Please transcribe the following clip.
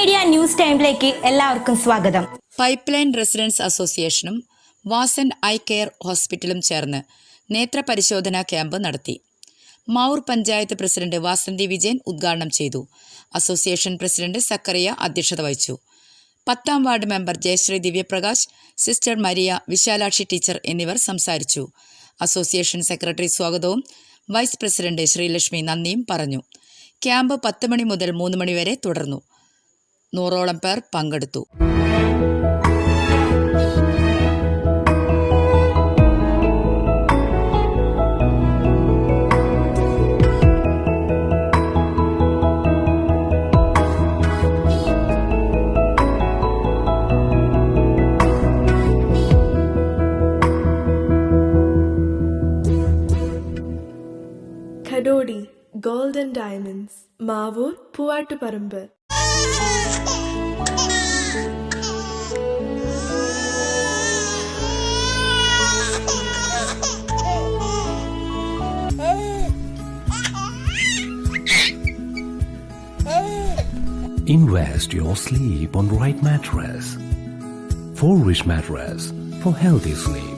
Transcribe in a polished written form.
Media news ടൈമിലേക്ക് എല്ലാവർക്കും സ്വാഗതം. പൈപ്പ്ലൈൻ റെസിഡൻസ് അസോസിയേഷനും വാസൻ ഐ കെയർ ഹോസ്പിറ്റലും ചേർന്ന് നേത്രപരിശോധനാ ക്യാമ്പ് നടത്തി. മാവൂർ പഞ്ചായത്ത് പ്രസിഡന്റ് വാസന്തി വിജയൻ ഉദ്ഘാടനം ചെയ്തു. അസോസിയേഷൻ പ്രസിഡന്റ് സക്കറിയ അധ്യക്ഷത വഹിച്ചു. 10ാം ward member Jayasree Divyaprakash, sister Maria, Vishalakshi teacher എന്നിവർ സംസാരിച്ചു. അസോസിയേഷൻ സെക്രട്ടറി സ്വാഗതവും വൈസ് പ്രസിഡന്റ് ശ്രീലക്ഷ്മി നന്ദിയും പറഞ്ഞു. ക്യാമ്പ് 10 മണി മുതൽ 3 മണി വരെ തുടർന്നു. 100ഓളം പേർ പങ്കെടുത്തു. Kadodi Gold and Diamonds, Mavur, Puvattuparambு. Invest your sleep on right mattress. Forwish mattress for healthy sleep.